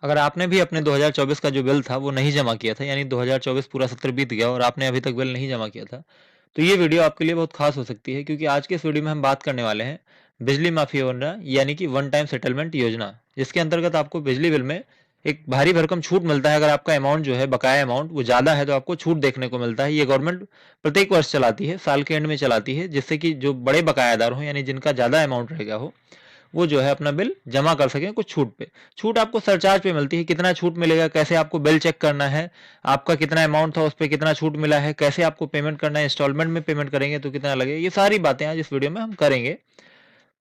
अगर आपने भी अपने 2024 का जो बिल था वो नहीं जमा किया था, यानी 2024 पूरा सत्र बीत गया और आपने अभी तक बिल नहीं जमा किया था, तो ये वीडियो आपके लिए बहुत खास हो सकती है, क्योंकि आज के इस वीडियो में हम बात करने वाले हैं बिजली माफी योजना यानी कि वन टाइम सेटलमेंट योजना, जिसके अंतर्गत आपको बिजली बिल में एक भारी भरकम छूट मिलता है। अगर आपका अमाउंट जो है, बकाया अमाउंट वो ज़्यादा है, तो आपको छूट देखने को मिलता है। ये गवर्नमेंट प्रत्येक वर्ष चलाती है, साल के एंड में चलाती है, जिससे कि जो बड़े बकायादार हो, यानी जिनका ज़्यादा अमाउंट रहेगा हो, वो जो है अपना बिल जमा कर सकें कुछ छूट पे। छूट आपको सरचार्ज पे मिलती है। कितना छूट मिलेगा, कैसे आपको बिल चेक करना है, आपका कितना अमाउंट था उस पर कितना छूट मिला है, कैसे आपको पेमेंट करना है, इंस्टॉलमेंट में पेमेंट करेंगे तो कितना लगेगा, ये सारी बातें आज इस वीडियो में हम करेंगे।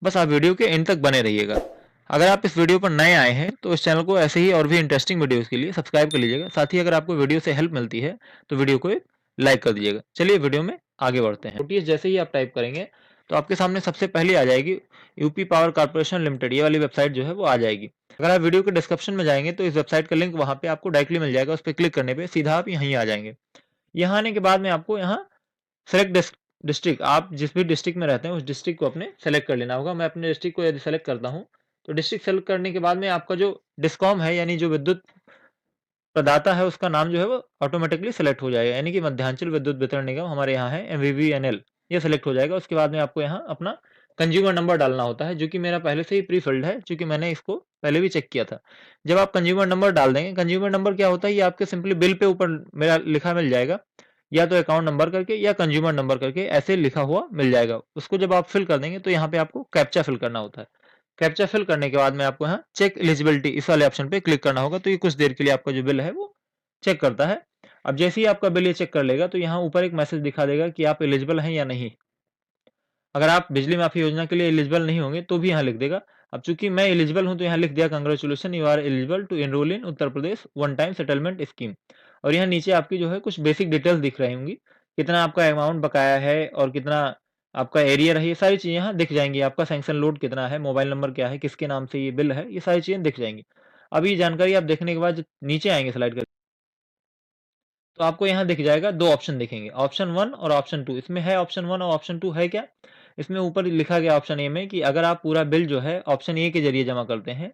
बस आप वीडियो के एंड तक बने रहिएगा। अगर आप इस वीडियो पर नए आए हैं तो इस चैनल को ऐसे ही और भी इंटरेस्टिंग वीडियोस के लिए सब्सक्राइब कर लीजिएगा। साथ ही अगर आपको वीडियो से हेल्प मिलती है तो वीडियो को एक लाइक कर दीजिएगा। चलिए वीडियो में आगे बढ़ते हैं। नोटिस जैसे ही आप टाइप करेंगे तो आपके सामने सबसे पहले आ जाएगी यूपी पावर कॉर्पोरेशन लिमिटेड, ये वाली वेबसाइट जो है वो आ जाएगी। अगर आप वीडियो के डिस्क्रिप्शन में जाएंगे तो इस वेबसाइट का लिंक वहाँ पे आपको डायरेक्टली मिल जाएगा। उस पर क्लिक करने पर सीधा आप यहीं आ जाएंगे। यहाँ आने के बाद में आपको यहाँ सेलेक्ट डिस्ट्रिक्ट, आप जिस भी डिस्ट्रिक्ट में रहते हैं उस डिस्ट्रिक्ट को अपने सेलेक्ट कर लेना होगा। मैं अपने डिस्ट्रिक्ट को यदि सेलेक्ट करता हूँ तो डिस्ट्रिक्ट सेलेक्ट करने के बाद में आपका जो डिस्कॉम है, यानी जो विद्युत प्रदाता है, उसका नाम जो है वो ऑटोमेटिकली सेलेक्ट हो जाएगा। यानी कि मध्यांचल विद्युत वितरण निगम हमारे यहाँ है, MVVNL, ये सेलेक्ट हो जाएगा। उसके बाद में आपको यहाँ अपना कंज्यूमर नंबर डालना होता है, जो कि मेरा पहले से ही प्री फिल्ड है, क्योंकि मैंने इसको पहले भी चेक किया था। जब आप कंज्यूमर नंबर डाल देंगे, कंज्यूमर नंबर क्या होता है, ये आपके सिंपली बिल पे ऊपर मेरा लिखा मिल जाएगा, या तो अकाउंट नंबर करके या कंज्यूमर नंबर करके ऐसे लिखा हुआ मिल जाएगा। उसको जब आप फिल कर देंगे तो यहाँ पे आपको कैप्चा फिल करना होता है। कैप्चा फिल करने के बाद में आपको यहाँ चेक एलिजिबिलिटी इस वाले ऑप्शन पे क्लिक करना होगा। तो ये कुछ देर के लिए आपका जो बिल है वो चेक करता है। अब जैसे ही आपका बिल ये चेक कर लेगा तो यहाँ ऊपर एक मैसेज दिखा देगा कि आप एलिजिबल हैं या नहीं। अगर आप बिजली माफी योजना के लिए एलिजिबल नहीं होंगे तो भी यहाँ लिख देगा। अब चूंकि मैं एलिजिबल हूं तो यहाँ लिख दिया, congratulation, you are eligible to enrol in Uttar Pradesh one time settlement scheme. और यहाँ नीचे आपकी जो है कुछ बेसिक डिटेल्स दिख रही होंगी, कितना आपका अमाउंट बकाया है और कितना आपका एरियर है, ये सारी चीजें यहाँ दिख जाएंगी। आपका सैंक्शन लोड कितना है, मोबाइल नंबर क्या है, किसके नाम से ये बिल है, ये सारी चीजें दिख जाएंगी। अब ये जानकारी आप देखने के बाद जब नीचे आएंगे स्लाइड कर, तो आपको यहाँ दिख जाएगा, दो ऑप्शन दिखेंगे, ऑप्शन 1 और ऑप्शन 2। इसमें है ऑप्शन 1 और ऑप्शन 2 है क्या, इसमें ऊपर लिखा गया ऑप्शन ए में कि अगर आप पूरा बिल जो है ऑप्शन ए के जरिए जमा करते हैं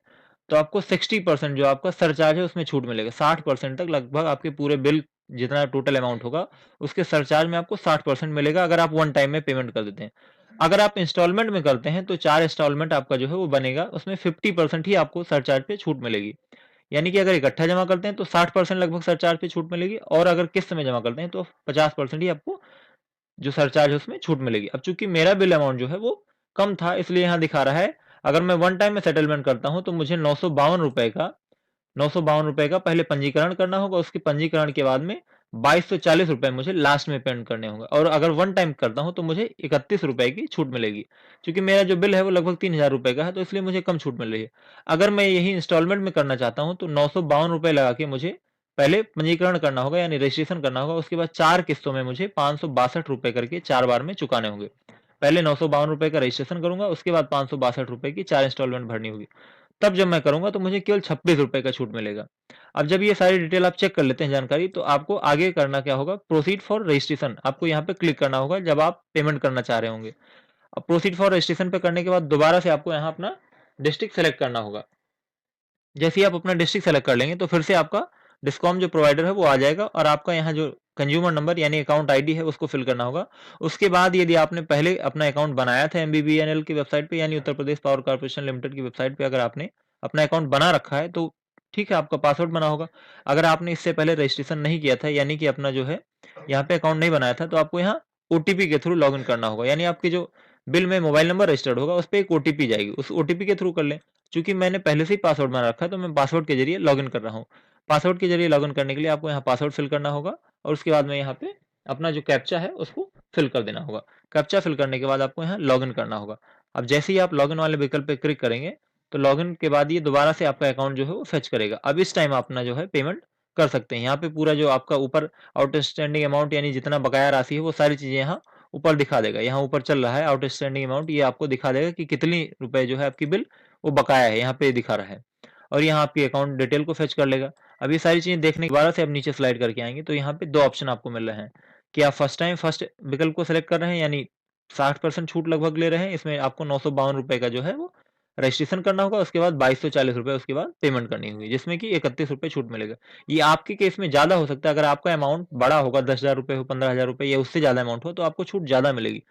तो आपको 60% जो आपका सरचार्ज है उसमें छूट मिलेगा। 60% तक लगभग आपके पूरे बिल जितना टोटल अमाउंट होगा उसके सरचार्ज में आपको 60% मिलेगा, अगर आप वन टाइम में पेमेंट कर देते हैं। अगर आप इंस्टॉलमेंट में करते हैं तो 4 इंस्टॉलमेंट आपका जो है वो बनेगा, उसमें 50% ही आपको सरचार्ज पे छूट मिलेगी। यानी कि अगर इकट्ठा जमा करते हैं तो 60% लगभग सरचार्ज पे छूट मिलेगी, और अगर किस्त में जमा करते हैं तो 50% ही आपको जो सरचार्ज है उसमें छूट मिलेगी। अब चूंकि मेरा बिल अमाउंट जो है वो कम था, इसलिए यहाँ दिखा रहा है अगर मैं वन टाइम में सेटलमेंट करता हूँ तो मुझे 952 रुपए का पहले पंजीकरण करना होगा। उसके पंजीकरण के बाद में 2240 रुपए मुझे लास्ट में पेमेंट करने होंगे, और अगर वन टाइम करता हूँ तो मुझे 31 रुपए की छूट मिलेगी। क्योंकि मेरा जो बिल है वो लगभग 3000 रुपए का है, तो इसलिए मुझे कम छूट मिल रही है। अगर मैं यही इंस्टॉलमेंट में करना चाहता हूँ तो 952 रुपए लगा के मुझे पहले पंजीकरण करना होगा, यानी रजिस्ट्रेशन करना होगा। उसके बाद 4 किस्तों में मुझे 562 रुपए करके 4 बार में चुकाने होंगे। पहले 952 रुपए का रजिस्ट्रेशन करूंगा, उसके बाद 562 रुपए की 4 इंस्टॉलमेंट भरनी होगी। तब जब मैं करूंगा तो मुझे केवल 26 रुपए का छूट मिलेगा। अब जब ये सारी डिटेल आप चेक कर लेते हैं जानकारी, तो आपको आगे करना क्या होगा, प्रोसीड फॉर रजिस्ट्रेशन, आपको यहाँ पे क्लिक करना होगा जब आप पेमेंट करना चाह रहे होंगे। अब प्रोसीड फॉर रजिस्ट्रेशन पे करने के बाद दोबारा से आपको यहाँ अपना डिस्ट्रिक्ट सेलेक्ट करना होगा। जैसे ही आप अपना डिस्ट्रिक्ट सेलेक्ट कर लेंगे तो फिर से आपका डिस्कॉम जो प्रोवाइडर है वो आ जाएगा, और आपका यहाँ जो कंज्यूमर नंबर यानी अकाउंट आईडी है उसको फिल करना होगा। उसके बाद यदि आपने पहले अपना अकाउंट बनाया था MBBNL की वेबसाइट पे, यानी Uttar Pradesh power corporation limited की वेबसाइट पे, अगर आपने अपना अकाउंट बना रखा है तो ठीक है, आपका पासवर्ड बना होगा। अगर आपने इससे पहले रजिस्ट्रेशन नहीं किया था, यानी कि अपना जो है यहाँ पे अकाउंट नहीं बनाया था, तो आपको यहाँ OTP के थ्रू लॉग इन करना होगा। यानी आपकी जो बिल में मोबाइल नंबर रजिस्टर्ड होगा उस पर एक OTP जाएगी, उस OTP के थ्रू कर लें। चूंकि मैंने पहले से ही पासवर्ड बना रखा है तो मैं पासवर्ड के जरिए लॉगिन कर रहा हूँ। पासवर्ड के जरिए लॉगिन करने के लिए आपको यहाँ पासवर्ड फिल करना होगा, और उसके बाद में यहाँ पे अपना जो कैप्चा है उसको फिल कर देना होगा। कैप्चा फिल करने के बाद आपको यहाँ लॉगिन करना होगा। अब जैसे ही आप लॉगिन वाले विकल्प पे क्लिक करेंगे तो लॉगिन के बाद ये दोबारा से आपका अकाउंट जो है वो फेच करेगा। अब इस टाइम अपना जो है पेमेंट कर सकते हैं। यहाँ पे पूरा जो आपका ऊपर आउटस्टैंडिंग अमाउंट यानी जितना बकाया राशि है वो सारी चीजें यहाँ ऊपर दिखा देगा। यहाँ ऊपर चल रहा है आउटस्टैंडिंग अमाउंट, ये आपको दिखा देगा कि कितनी रुपए जो है आपकी बिल वो बकाया है, यहाँ पे दिखा रहा है। और यहाँ आपकी अकाउंट डिटेल को फेच कर लेगा। अब ये सारी चीजें देखने के बाद से अब नीचे स्लाइड करके आएंगे तो यहाँ पे दो ऑप्शन आपको मिल रहे हैं कि आप फर्स्ट टाइम फर्स्ट विकल्प को सिलेक्ट कर रहे हैं, यानी 60% छूट लगभग ले रहे हैं। इसमें आपको 952 रुपए का जो है वो रजिस्ट्रेशन करना होगा, उसके बाद 2240 रुपये उसके बाद पेमेंट करनी होगी, जिसमें कि 31 रुपये छूट मिलेगा। ये आपके केस में ज़्यादा हो सकता है, अगर आपका अमाउंट बड़ा होगा, 10,000 रुपये हो, 15,000 रुपये या उससे ज़्यादा अमाउंट हो, तो आपको छूट ज़्यादा मिलेगी।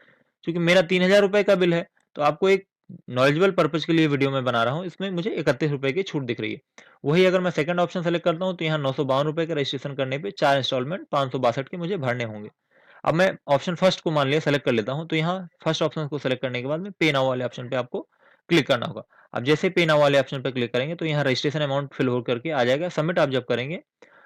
क्योंकि मेरा 3,000 रुपये का बिल है, तो आपको एक नॉलेजेबल पर्पज़ के लिए वीडियो मैं बना रहा हूँ, इसमें मुझे 31 रुपये की छूट दिख रही है। वही अगर मैं सेकंड ऑप्शन सेलेक्ट करता हूँ, तो यहाँ 952 रुपये का रजिस्ट्रेशन करने पे 4 इंस्टॉलमेंट 562 के मुझे भरने होंगे। अब मैं ऑप्शन फर्स्ट को मान लिया सेलेक्ट कर लेता हूँ, तो यहाँ फर्स्ट ऑप्शन को सेलेक्ट करने के बाद में पे नाउ वाले ऑप्शन पे आपको क्लिक करना होगा। अब जैसे पे नाउ वाले ऑप्शन पे क्लिक करेंगे, तो यहाँ रजिस्ट्रेशन अमाउंट फिल हो करके आ जाएगा। सबमिट आप जब करेंगे,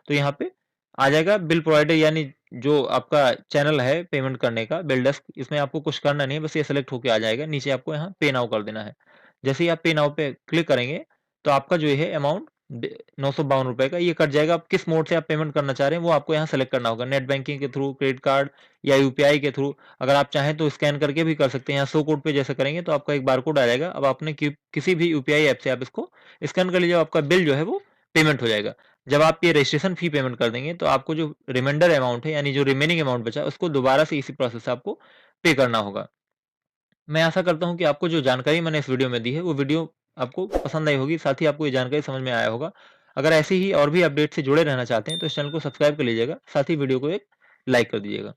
तो यहाँ पे आ जाएगा बिल प्रोवाइडर, यानी जो आपका चैनल है पेमेंट करने का, बिल डेस्क, इसमें आपको कुछ करना नहीं है, बस ये सेलेक्ट होके आ जाएगा। नीचे आपको यहाँ पे नाउ कर देना है। जैसे ही आप पे नाउ पे क्लिक करेंगे, तो आपका जो है अमाउंट 952 रुपये का ये कट जाएगा। आप किस मोड से आप पेमेंट करना चाह रहे हैं वो आपको यहाँ सेलेक्ट करना होगा, नेट बैंकिंग के थ्रू, क्रेडिट कार्ड या यूपीआई के थ्रू। अगर आप चाहें तो स्कैन करके भी कर सकते हैं। यहाँ शो कोड पे जैसे करेंगे तो आपका एक बारकोड आ जाएगा। अब आपने किसी भी यूपीआई ऐप से आप इसको स्कैन कर लीजिए, आपका बिल जो है वो पेमेंट हो जाएगा। जब आप ये रजिस्ट्रेशन फी पेमेंट कर देंगे, तो आपको जो रिमाइंडर अमाउंट है, यानी जो रिमेनिंग अमाउंट बचा, उसको दोबारा से इसी प्रोसेस से आपको पे करना होगा। मैं आशा करता हूँ कि आपको जो जानकारी मैंने इस वीडियो में दी है, वो वीडियो आपको पसंद आई होगी, साथ ही आपको ये जानकारी समझ में आया होगा। अगर ऐसे ही और भी अपडेट से जुड़े रहना चाहते हैं, तो इस चैनल को सब्सक्राइब कर लीजिएगा, साथ ही वीडियो को एक लाइक कर दीजिएगा।